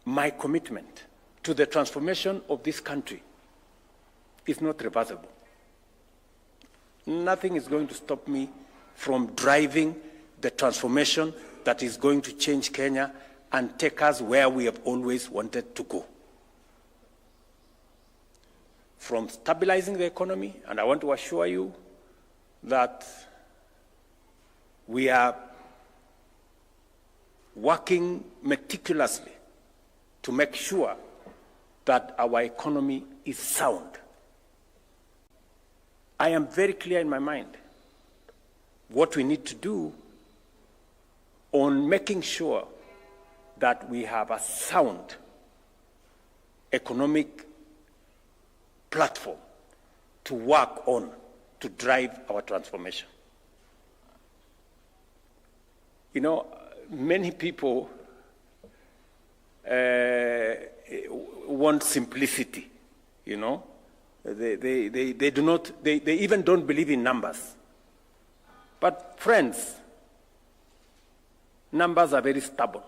my commitment to the transformation of this country is not reversible. Nothing is going to stop me from driving the transformation that is going to change Kenya and take us where we have always wanted to go. From stabilizing the economy, and I want to assure you that we are working meticulously to make sure that our economy is sound. I am very clear in my mind what we need to do on making sure that we have a sound economic platform to work on to drive our transformation. You know, many people want simplicity, you know. They do not, they even don't believe in numbers. But friends, numbers are very stubborn.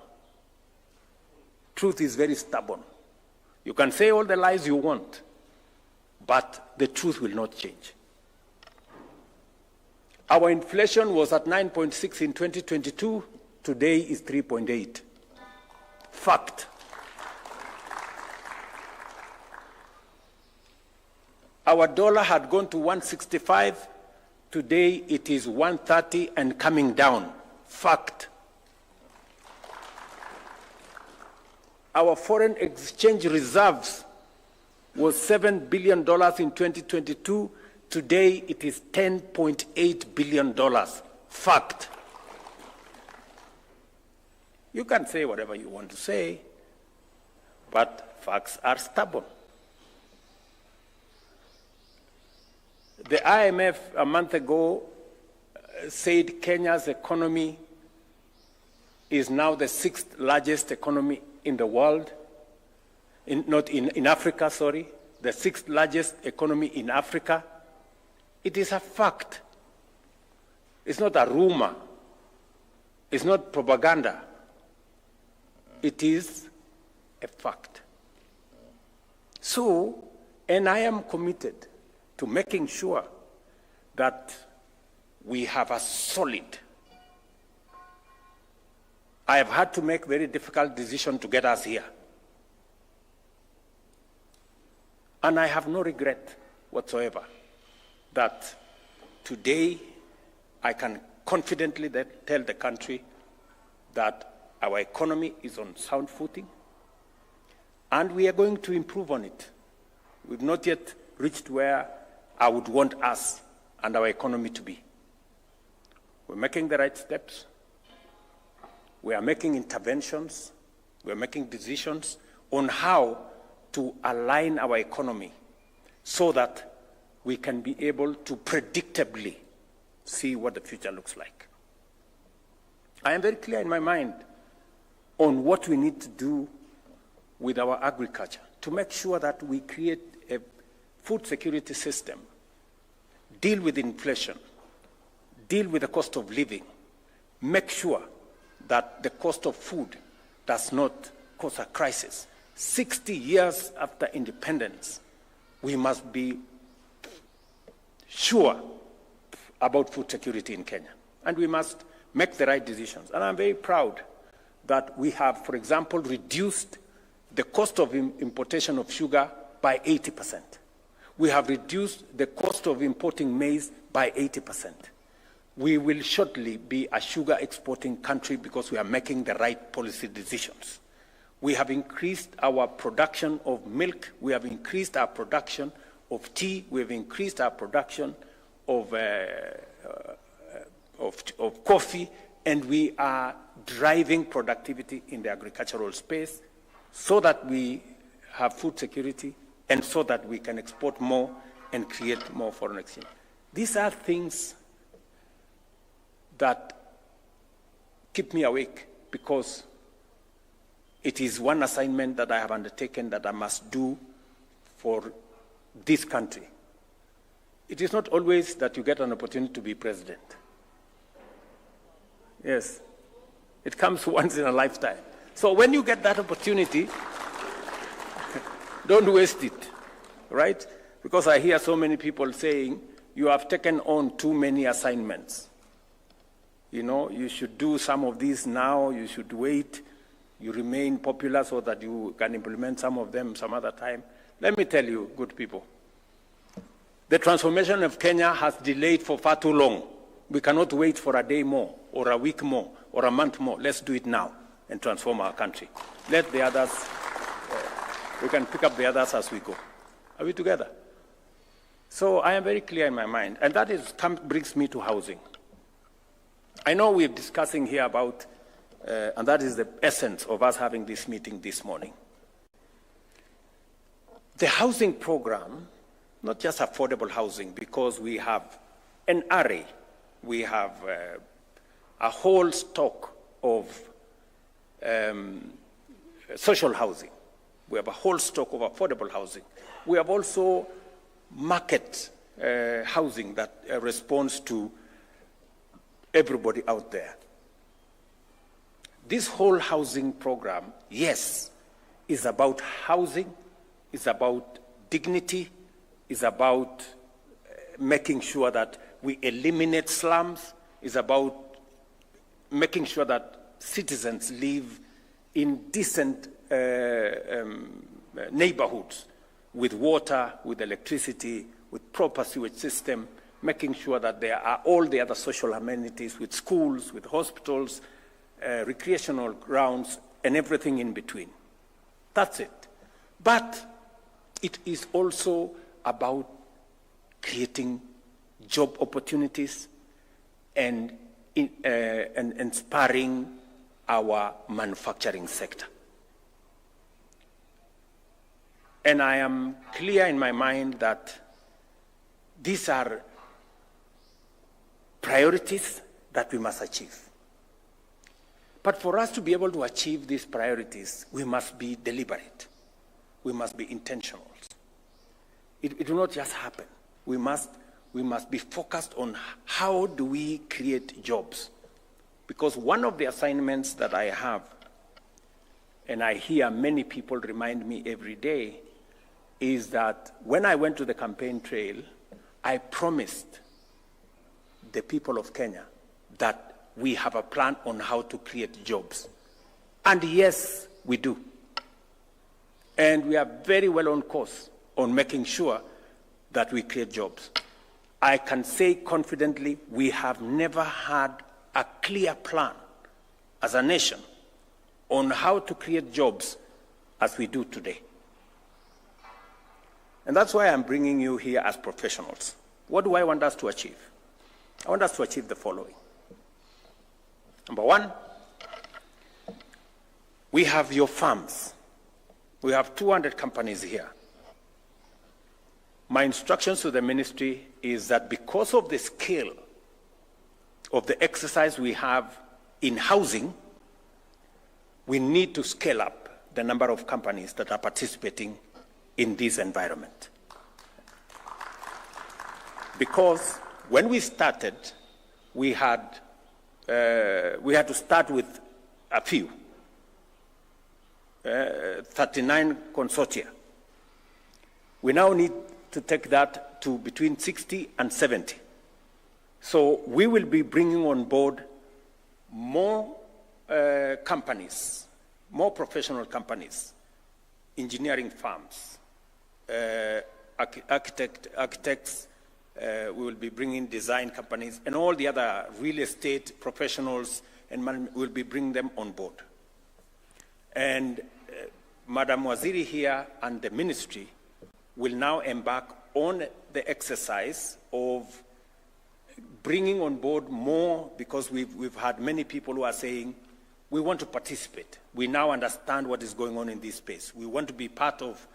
Truth is very stubborn. You can say all the lies you want, but the truth will not change. Our inflation was at 9.6 in 2022. Today is 3.8. Fact. Our dollar had gone to 165. Today it is 130 and coming down. Fact. Our foreign exchange reserves was $7 billion in 2022. Today it is $10.8 billion. Fact. You can say whatever you want to say, but facts are stubborn. The IMF a month ago said Kenya's economy is now the 6th largest economy in the world, in Africa, sorry, the 6th largest economy in Africa. It is a fact. It's not a rumor. It's not propaganda. It is a fact. So, and I am committed to making sure that we have a solid. I have had to make very difficult decisions to get us here. And I have no regret whatsoever that today I can confidently tell the country that our economy is on sound footing and we are going to improve on it. We've not yet reached where I would want us and our economy to be. We're making the right steps. We are making interventions. We are making decisions on how to align our economy so that we can be able to predictably see what the future looks like. I am very clear in my mind on what we need to do with our agriculture to make sure that we create a food security system, deal with inflation, deal with the cost of living, make sure that the cost of food does not cause a crisis. 60 years after independence, we must be sure about food security in Kenya. And we must make the right decisions. And I'm very proud that we have, for example, reduced the cost of importation of sugar by 80%. We have reduced the cost of importing maize by 80%. We will shortly be a sugar exporting country because we are making the right policy decisions. We have increased our production of milk. We have increased our production of tea. We have increased our production of coffee, and we are driving productivity in the agricultural space so that we have food security and so that we can export more and create more foreign exchange. These are things that keep me awake because it is one assignment that I have undertaken that I must do for this country. It is not always that you get an opportunity to be president. Yes, it comes once in a lifetime. So when you get that opportunity, don't waste it, right? Because I hear so many people saying, you have taken on too many assignments. You know, you should do some of these now, you should wait, you remain popular so that you can implement some of them some other time. Let me tell you, good people, the transformation of Kenya has delayed for far too long. We cannot wait for a day more, or a week more, or a month more. Let's do it now and transform our country. Let the others, we can pick up the others as we go. Are we together? So I am very clear in my mind, and that brings me to housing. I know we're discussing here about, and that is the essence of us having this meeting this morning. The housing program, not just affordable housing, because we have an array, we have a whole stock of social housing. We have a whole stock of affordable housing. We have also market housing that responds to everybody out there. This whole housing program, yes, is about housing, is about dignity, is about making sure that we eliminate slums, is about making sure that citizens live in decent neighborhoods with water, with electricity, with proper sewage system, making sure that there are all the other social amenities with schools, with hospitals, recreational grounds, and everything in between. That's it. But it is also about creating job opportunities and inspiring our manufacturing sector. And I am clear in my mind that these are priorities that we must achieve. But for us to be able to achieve these priorities, we must be deliberate. We must be intentional. It will not just happen. We must be focused on how do we create jobs. Because one of the assignments that I have, and I hear many people remind me every day, is that when I went to the campaign trail, I promised the people of Kenya that we have a plan on how to create jobs. And yes, we do. And we are very well on course on making sure that we create jobs. I can say confidently, we have never had a clear plan as a nation on how to create jobs as we do today. And that's why I'm bringing you here as professionals. What do I want us to achieve? I want us to achieve the following. Number one, we have your farms. We have 200 companies here. My instructions to the ministry is that because of the scale of the exercise we have in housing, we need to scale up the number of companies that are participating in this environment. Because when we started, we had to start with a few, 39 consortia. We now need to take that to between 60 and 70. So we will be bringing on board more companies, more professional companies, engineering firms, architects, we will be bringing design companies, and all the other real estate professionals, and we'll be bringing them on board. And Madam Waziri here and the ministry will now embark on the exercise of bringing on board more, because we've had many people who are saying, we want to participate. We now understand what is going on in this space. We want to be part of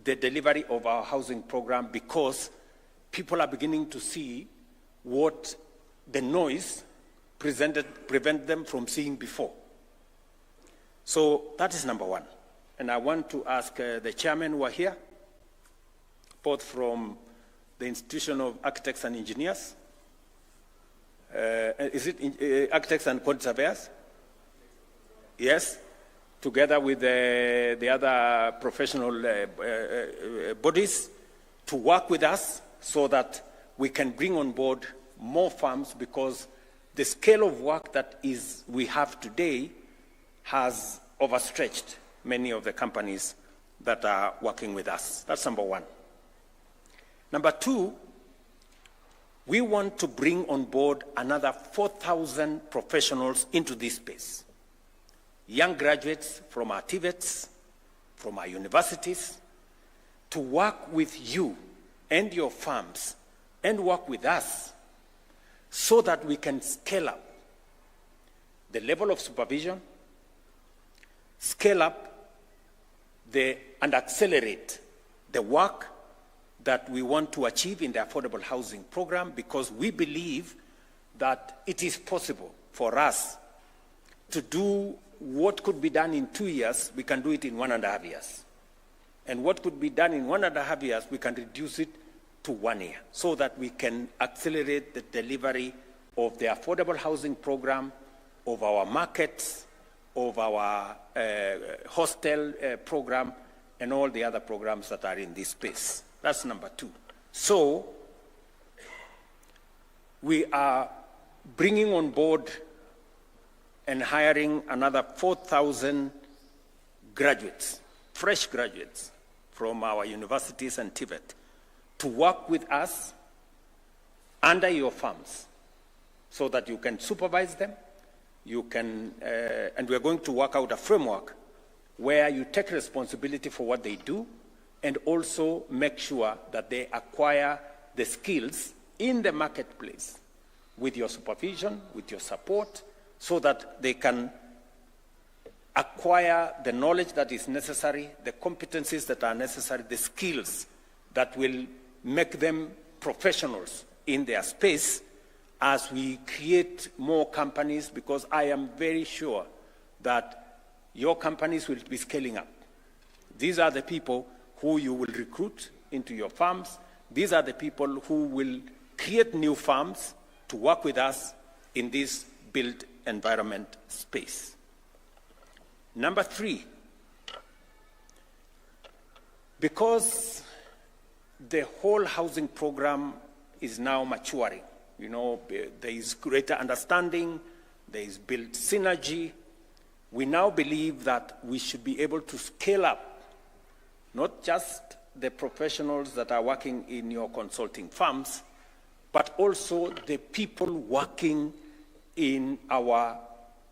the delivery of our housing program, because people are beginning to see what the noise prevent them from seeing before. So that is number one. And I want to ask the chairman who are here, both from the Institution of Architects and Engineers. Is it Architects and Quantity Surveyors? Yes, together with the other professional bodies, to work with us so that we can bring on board more farms, because the scale of work that we have today has overstretched many of the companies that are working with us. That's number one. Number two, we want to bring on board another 4,000 professionals into this space. Young graduates from our TVETs, from our universities, to work with you and your farms and work with us so that we can scale up the level of supervision, scale up and accelerate the work that we want to achieve in the affordable housing program, because we believe that it is possible for us to do what could be done in 2 years, we can do it in 1.5 years. And what could be done in 1.5 years, we can reduce it to 1 year, so that we can accelerate the delivery of the affordable housing program, of our markets, of our hostel program, and all the other programs that are in this space. That's number two. So we are bringing on board and hiring another 4,000 graduates, fresh graduates from our universities and TVET, to work with us under your farms so that you can supervise them. You can, and we're going to work out a framework where you take responsibility for what they do and also make sure that they acquire the skills in the marketplace with your supervision, with your support, so that they can acquire the knowledge that is necessary, the competencies that are necessary, the skills that will make them professionals in their space as we create more companies, because I am very sure that your companies will be scaling up. These are the people who you will recruit into your farms. These are the people who will create new farms to work with us in this built environment space. Number three, because the whole housing program is now maturing, you know, there is greater understanding, there is built synergy, we now believe that we should be able to scale up not just the professionals that are working in your consulting firms, but also the people working in our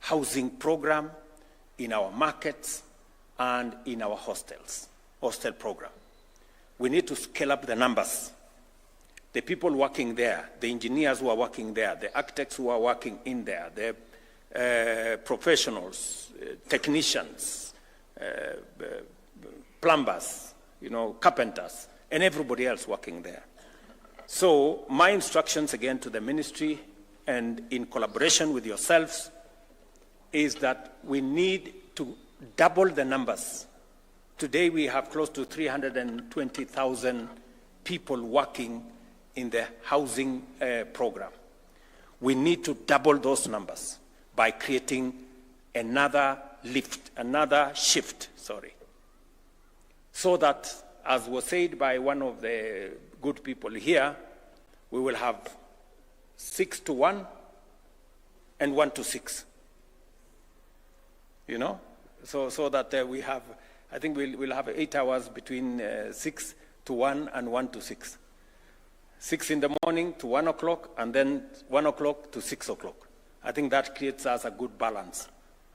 housing program, in our markets, and in our hostel program. We need to scale up the numbers. The people working there, the engineers who are working there, the architects who are working in there, the professionals, technicians, plumbers, you know, carpenters, and everybody else working there. So my instructions again to the ministry, and in collaboration with yourselves, is that we need to double the numbers. Today we have close to 320,000 people working in the housing program. We need to double those numbers by creating another shift, so that, as was said by one of the good people here, we will have 6-1 and 1-6. You know, so that we have, I think we'll have 8 hours between 6-1 and 1-6. 6 in the morning to 1 o'clock, and then 1 o'clock to 6 o'clock. I think that creates us a good balance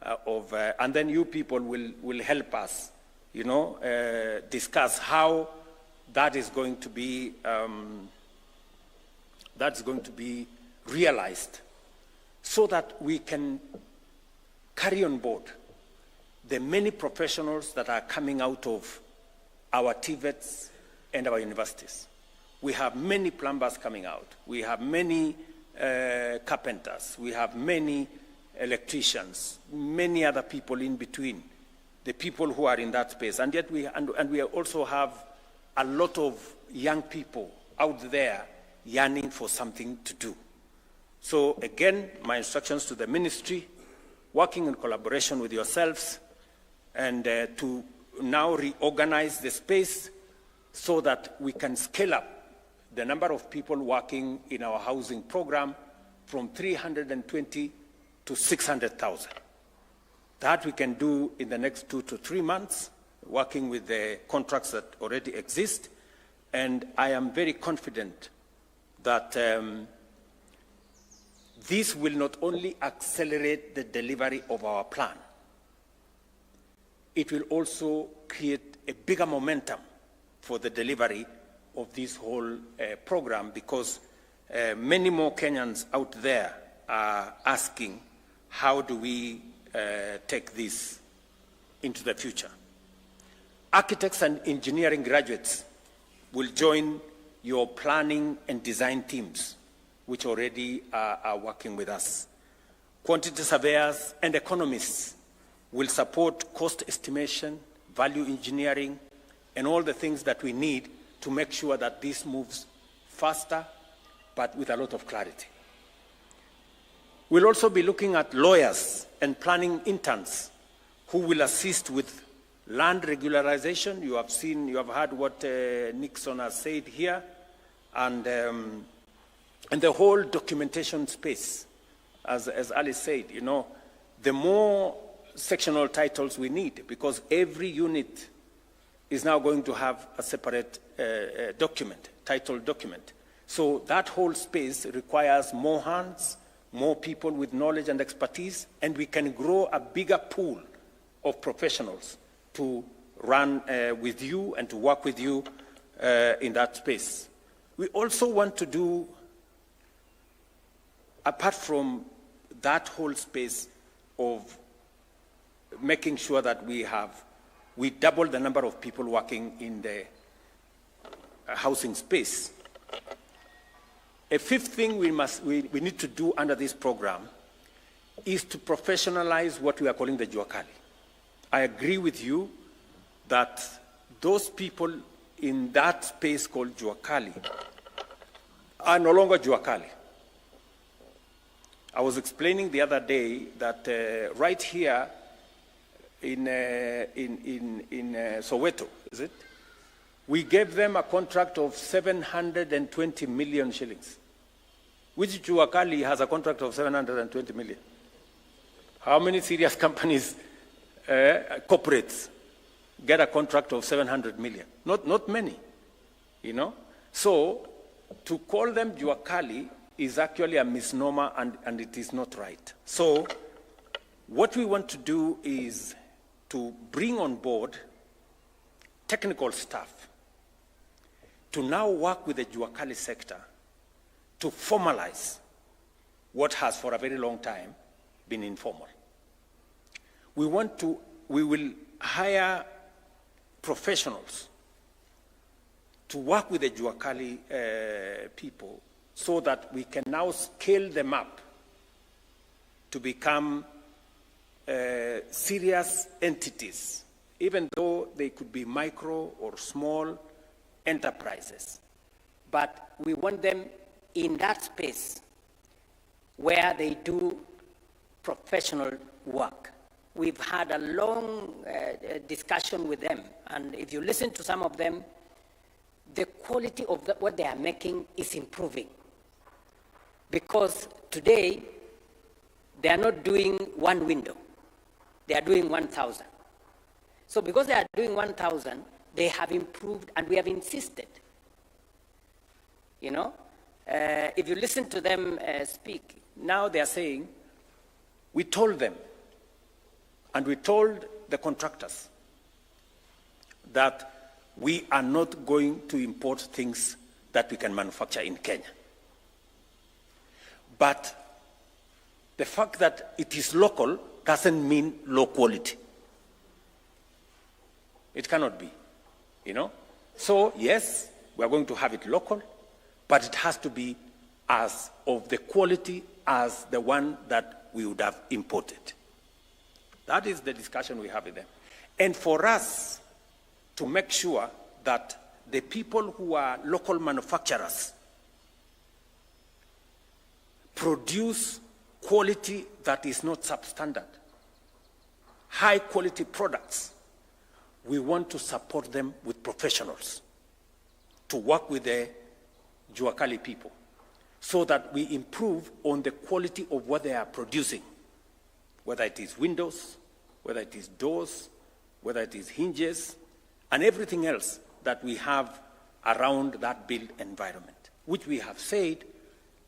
and then you people will help us, you know, discuss how that is going to be realized, so that we can carry on board the many professionals that are coming out of our TVETs and our universities. We have many plumbers coming out. We have many carpenters. We have many electricians, many other people in between, the people who are in that space. And yet we also have a lot of young people out there yearning for something to do. So again, my instructions to the ministry, working in collaboration with yourselves, and to now reorganize the space so that we can scale up the number of people working in our housing program from 320 to 600,000. That we can do in the next 2 to 3 months, working with the contracts that already exist. And I am very confident that this will not only accelerate the delivery of our plan, it will also create a bigger momentum for the delivery of this whole program, because many more Kenyans out there are asking, how do we take this into the future? Architects and engineering graduates will join your planning and design teams, which already are working with us. Quantity surveyors and economists will support cost estimation, value engineering, and all the things that we need to make sure that this moves faster, but with a lot of clarity. We'll also be looking at lawyers and planning interns who will assist with land regularization. You have heard what Nixon has said here, and the whole documentation space. As Ali said, the more sectional titles we need, because every unit is now going to have a separate title document. So that whole space requires more hands, more people with knowledge and expertise, and we can grow a bigger pool of professionals to run with you and to work with you in that space. We also want to do, apart from that whole space of making sure that we double the number of people working in the housing space. A fifth thing we need to do under this program is to professionalize what we are calling the Jua Kali. I agree with you that those people in that space called Jua Kali are no longer Jua Kali. I was explaining the other day that right here in Soweto, is it? We gave them a contract of 720 million shillings. Which Jua Kali has a contract of 720 million? How many serious companies, corporates, get a contract of 700 million? Not many, So to call them Jua Kali is actually a misnomer, and it is not right. So what we want to do is to bring on board technical staff to now work with the Jua Kali sector to formalize what has for a very long time been informal. We will hire professionals to work with the Jua Kali people so that we can now scale them up to become serious entities, even though they could be micro or small enterprises. But we want them in that space where they do professional work. We've had a long discussion with them, and if you listen to some of them, the quality of what they are making is improving. Because today, they are not doing one window. They are doing 1,000. So because they are doing 1,000, they have improved, and we have insisted. If you listen to them speak, now they are saying, we told them, and we told the contractors that we are not going to import things that we can manufacture in Kenya. But the fact that it is local doesn't mean low quality. It cannot be, So yes, we are going to have it local, but it has to be as of the quality as the one that we would have imported. That is the discussion we have with them. And for us to make sure that the people who are local manufacturers produce quality that is not substandard, high-quality products, we want to support them with professionals to work with the Juakali people so that we improve on the quality of what they are producing, whether it is windows, whether it is doors, whether it is hinges, and everything else that we have around that built environment, which we have said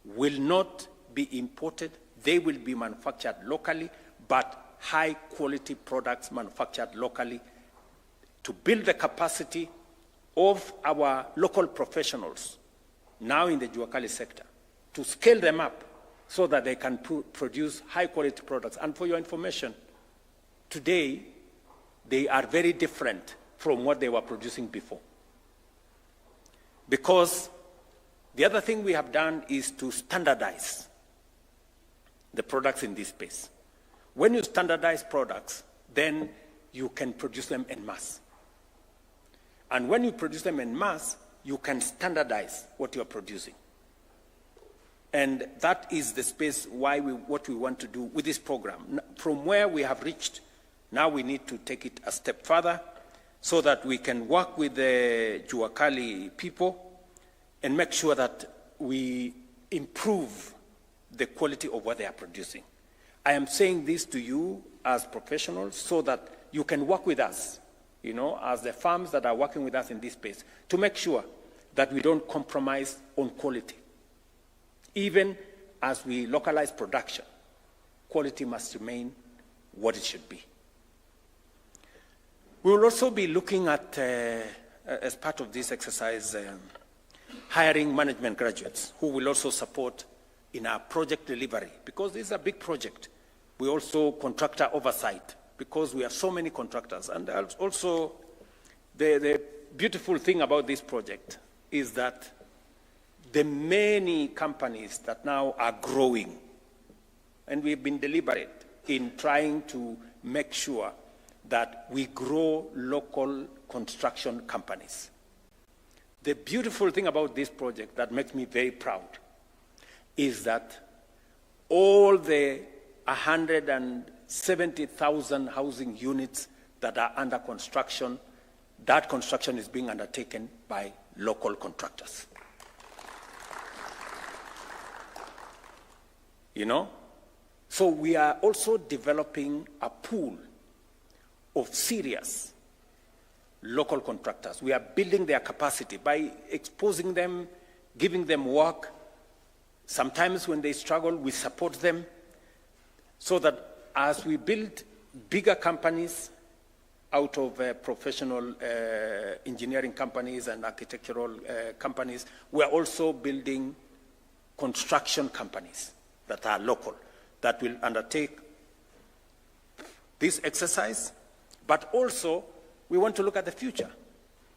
will not be imported. They will be manufactured locally, but high-quality products manufactured locally to build the capacity of our local professionals now in the Juakali sector, to scale them up so that they can produce high-quality products. And for your information, today, they are very different from what they were producing before. Because the other thing we have done is to standardize the products in this space. When you standardize products, then you can produce them en masse. And when you produce them en masse, you can standardize what you're producing. And that is the space what we want to do with this program. From where we have reached, now we need to take it a step further so that we can work with the Juakali people and make sure that we improve the quality of what they are producing. I am saying this to you as professionals so that you can work with us, as the firms that are working with us in this space, to make sure that we don't compromise on quality. Even as we localize production, quality must remain what it should be. We will also be looking at, as part of this exercise, hiring management graduates who will also support in our project delivery, because this is a big project. We also contractor oversight, because we have so many contractors. And also, the beautiful thing about this project is that the many companies that now are growing, and we've been deliberate in trying to make sure that we grow local construction companies. The beautiful thing about this project that makes me very proud is that all the 170,000 housing units that are under construction, that construction is being undertaken by local contractors. So we are also developing a pool of serious local contractors. We are building their capacity by exposing them, giving them work. Sometimes when they struggle, we support them so that as we build bigger companies out of professional engineering companies and architectural companies, we are also building construction companies that are local, that will undertake this exercise, but also we want to look at the future.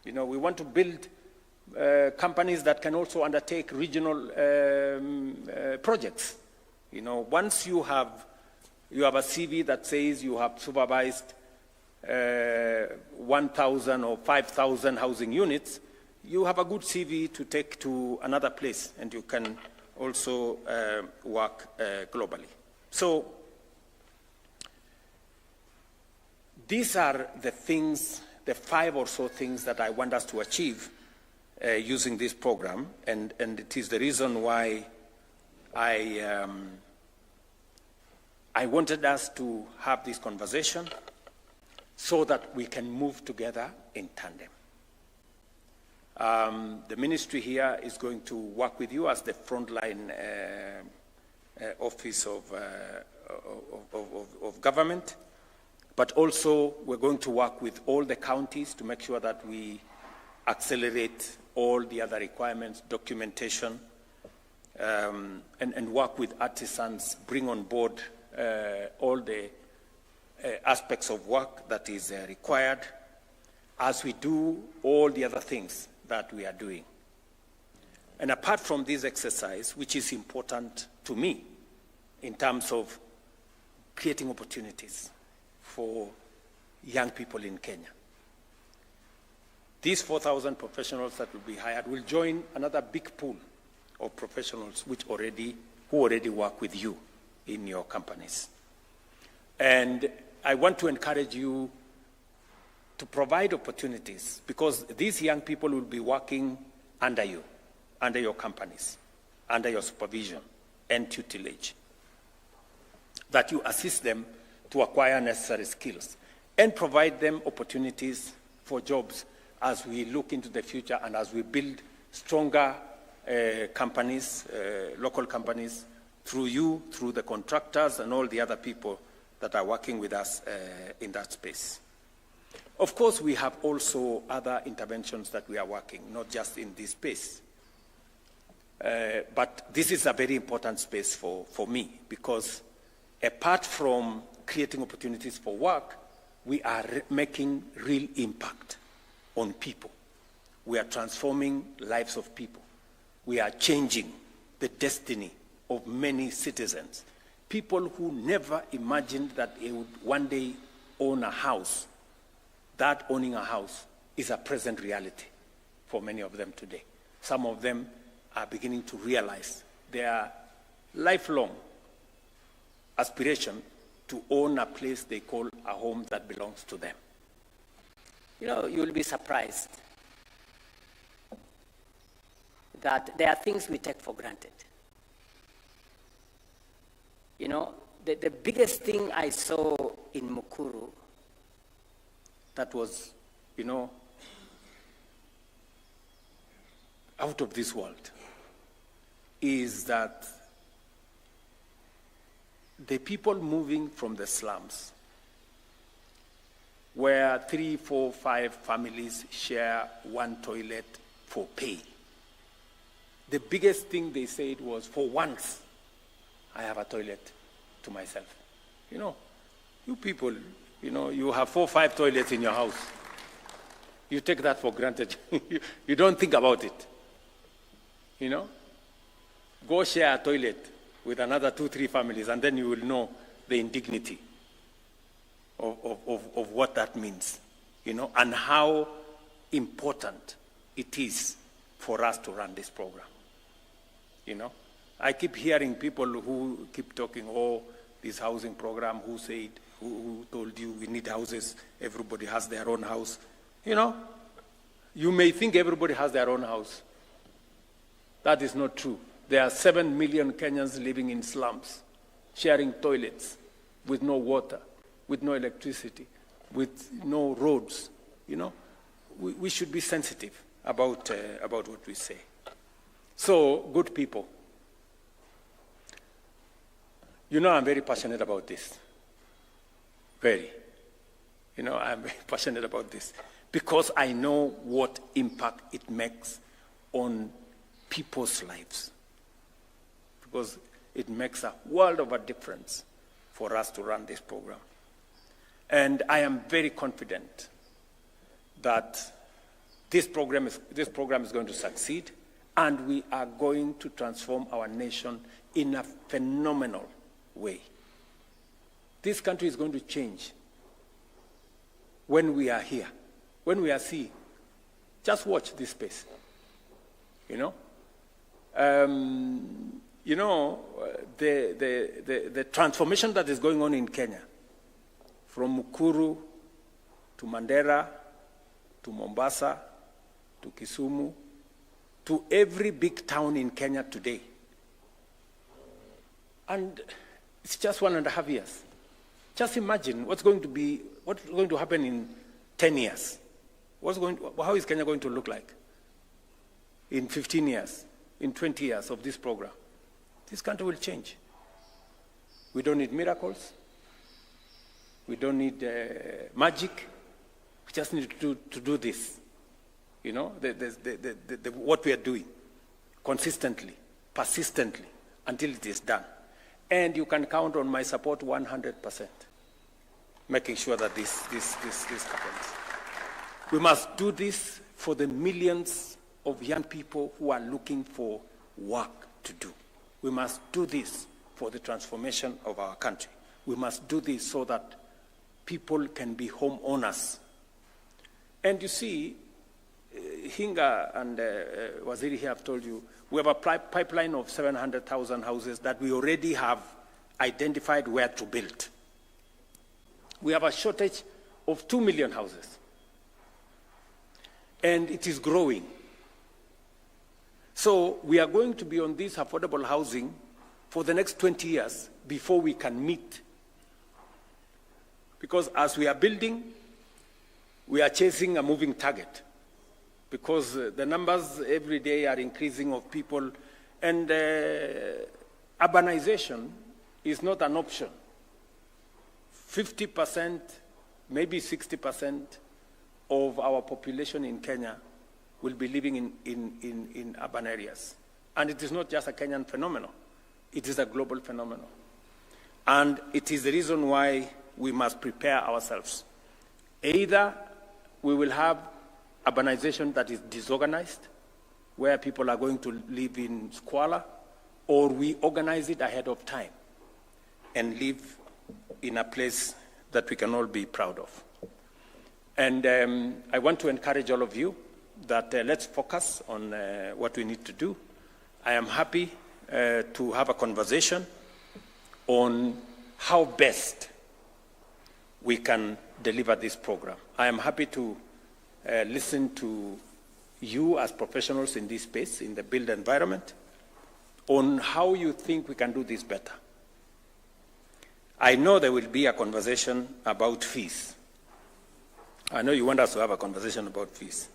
We want to build companies that can also undertake regional projects. Once you have a CV that says you have supervised 1,000 or 5,000 housing units, you have a good CV to take to another place, and you can also work globally. So these are the things, the 5 or so things that I want us to achieve using this program, and it is the reason why I wanted us to have this conversation so that we can move together in tandem. The ministry here is going to work with you as the frontline office of government, but also we're going to work with all the counties to make sure that we accelerate all the other requirements, documentation, and work with artisans, bring on board all the aspects of work that is required as we do all the other things that we are doing. And apart from this exercise, which is important to me in terms of creating opportunities for young people in Kenya, these 4,000 professionals that will be hired will join another big pool of professionals who already work with you in your companies. And I want to encourage you to provide opportunities, because these young people will be working under you, under your companies, under your supervision and tutelage, that you assist them to acquire necessary skills and provide them opportunities for jobs as we look into the future and as we build stronger companies, local companies, through you, through the contractors and all the other people that are working with us in that space. Of course, we have also other interventions that we are working, not just in this space. But this is a very important space for me, because apart from creating opportunities for work, we are making real impact on people. We are transforming lives of people. We are changing the destiny of many citizens. People who never imagined that they would one day own a house. That owning a house is a present reality for many of them today. Some of them are beginning to realize their lifelong aspiration to own a place they call a home that belongs to them. You know, you'll be surprised that there are things we take for granted. You know, the biggest thing I saw in Mukuru that was, you know, out of this world is that the people moving from the slums, where 3, 4, 5 families share one toilet for pay, the biggest thing they said was, for once, I have a toilet to myself. You know, you people, you know, you have 4, 5 toilets in your house. You take that for granted. You don't think about it. You know? Go share a toilet with another 2, 3 families, and then you will know the indignity of what that means, you know, and how important it is for us to run this program. You know? I keep hearing people who keep talking, oh, this housing program, who said, who told you we need houses, everybody has their own house. You know, you may think everybody has their own house. That is not true. There are 7 million Kenyans living in slums, sharing toilets, with no water, with no electricity, with no roads. You know, we should be sensitive about what we say. So, good people, you know I'm very passionate about this. Very. You know, I'm very passionate about this because I know what impact it makes on people's lives. Because it makes a world of a difference for us to run this program. And I am very confident that this program is going to succeed, and we are going to transform our nation in a phenomenal way. This country is going to change when we are here, when we are seeing. Just watch this space, you know. You know, the transformation that is going on in Kenya, from Mukuru to Mandera to Mombasa to Kisumu to every big town in Kenya today. And it's just 1.5 years. Just imagine what's going to happen in 10 years. How is Kenya going to look like in 15 years, in 20 years of this program? This country will change. We don't need miracles. We don't need magic. We just need to do this. You know, what we are doing consistently, persistently, until it is done. And you can count on my support 100%, making sure that this happens. We must do this for the millions of young people who are looking for work to do. We must do this for the transformation of our country. We must do this so that people can be homeowners. And you see, Hinga and Waziri here have told you, we have a pipeline of 700,000 houses that we already have identified where to build. We have a shortage of 2 million houses. And it is growing. So we are going to be on this affordable housing for the next 20 years before we can meet. Because as we are building, we are chasing a moving target. Because the numbers every day are increasing of people, and urbanization is not an option. 50%, maybe 60% of our population in Kenya will be living in urban areas. And it is not just a Kenyan phenomenon. It is a global phenomenon. And it is the reason why we must prepare ourselves. Either we will have urbanization that is disorganized, where people are going to live in squalor, or we organize it ahead of time and live in a place that we can all be proud of. And I want to encourage all of you that let's focus on what we need to do. I am happy to have a conversation on how best we can deliver this program. I am happy to listen to you as professionals in this space, in the built environment, on how you think we can do this better. I know there will be a conversation about fees. I know you want us to have a conversation about fees.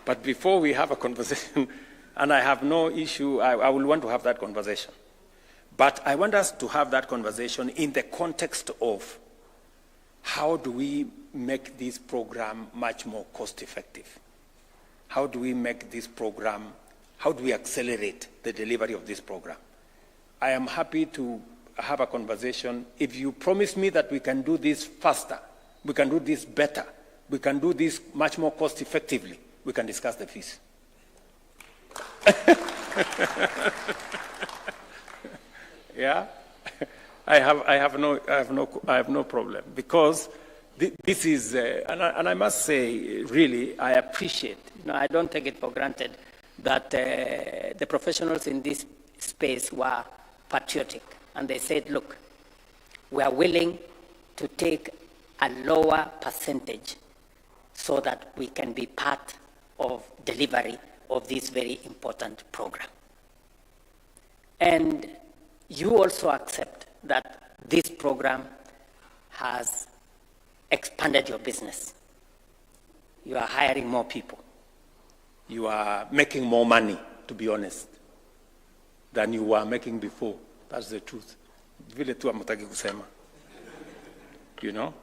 But before we have a conversation, and I have no issue, I will want to have that conversation. But I want us to have that conversation in the context of how do we make this program much more cost-effective? How do we make this program, how do we accelerate the delivery of this program? I am happy to have a conversation. If you promise me that we can do this faster, we can do this better, we can do this much more cost-effectively, we can discuss the fees. Yeah, I have no problem, because this is, and I must say, really, I appreciate. I don't take it for granted that the professionals in this space were patriotic, and they said, look, we are willing to take a lower percentage so that we can be part of delivery of this very important program. And you also accept that this program has expanded your business. You are hiring more people. You are making more money, to be honest, than you were making before. That's the truth. Vile tu hamtaki kusema. You know?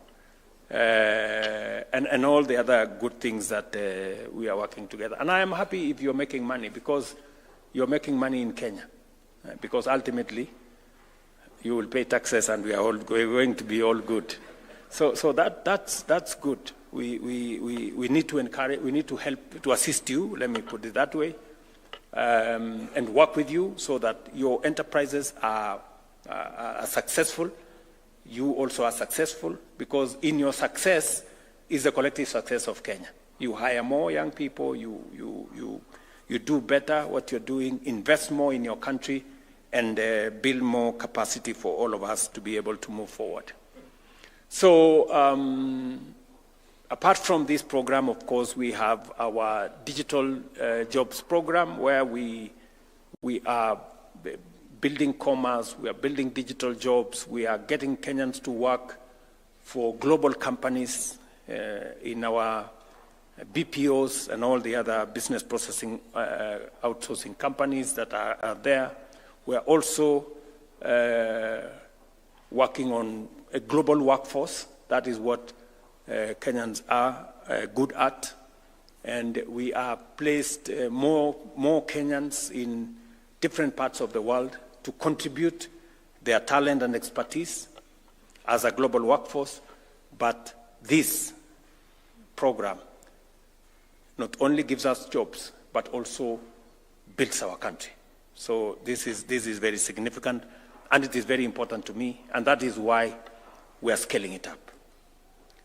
And all the other good things that we are working together. And I am happy if you're making money, because you're making money in Kenya. Because ultimately, you will pay taxes and we are all going to be all good. So that's good. We need to encourage, we need to help, to assist you, let me put it that way, and work with you so that your enterprises are successful. You also are successful, because in your success is the collective success of Kenya. You hire more young people, you do better what you're doing, invest more in your country, and build more capacity for all of us to be able to move forward. So apart from this program, of course, we have our digital jobs program, where we are building commerce, we are building digital jobs, we are getting Kenyans to work for global companies in our BPOs and all the other business processing outsourcing companies that are there. We are also working on a global workforce. That is what Kenyans are good at. And we are placed more Kenyans in different parts of the world to contribute their talent and expertise as a global workforce. But this program not only gives us jobs, but also builds our country. So this is very significant, and it is very important to me, and that is why we are scaling it up.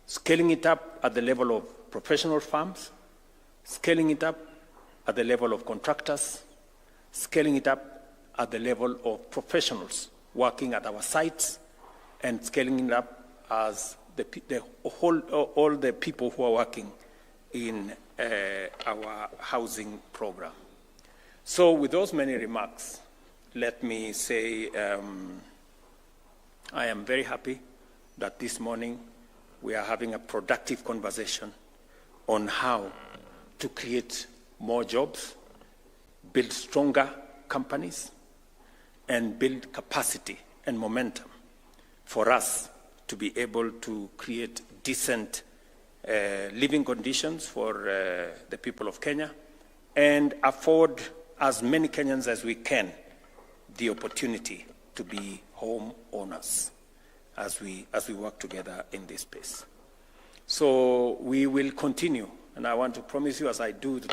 Scaling it up at the level of professional firms, scaling it up at the level of contractors, scaling it up at the level of professionals working at our sites, and scaling it up as all the people who are working in our housing program. So with those many remarks, let me say I am very happy that this morning we are having a productive conversation on how to create more jobs, build stronger companies, and build capacity and momentum for us to be able to create decent living conditions for the people of Kenya and afford as many Kenyans as we can the opportunity to be home owners as we work together in this space. So we will continue, and I want to promise you, as I do to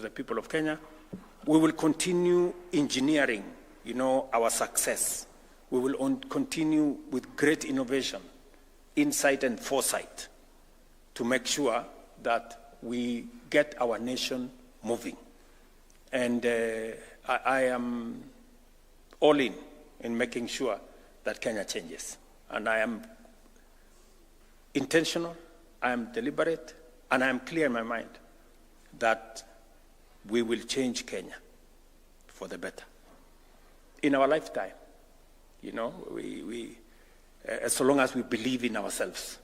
the people of Kenya, we will continue engineering, our success. We will continue with great innovation, insight, and foresight to make sure that we get our nation moving. And I am all in making sure that Kenya changes. And I am intentional, I am deliberate, and I am clear in my mind that we will change Kenya for the better. In our lifetime, as long as we believe in ourselves,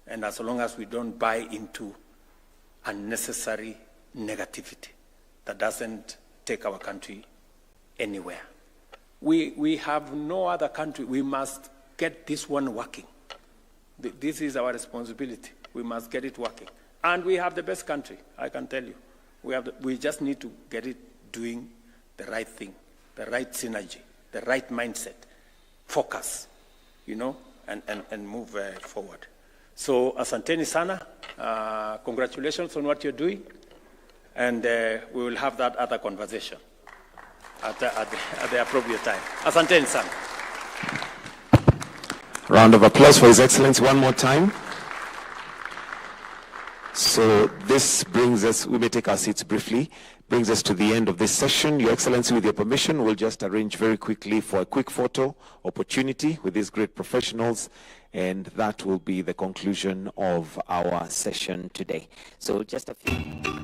and as long as we don't buy into unnecessary negativity that doesn't take our country anywhere. We have no other country. We must get this one working. This is our responsibility. We must get it working. And we have the best country, I can tell you. We just need to get it doing the right thing, the right synergy, the right mindset, focus, and move forward. So, asanteni sana. Congratulations on what you're doing. And we will have that other conversation at the appropriate time. Asanteni sana. Round of applause for His Excellency one more time. So this brings us, we may take our seats briefly, brings us to the end of this session. Your Excellency, with your permission, we'll just arrange very quickly for a quick photo opportunity with these great professionals, and that will be the conclusion of our session today. So just a few...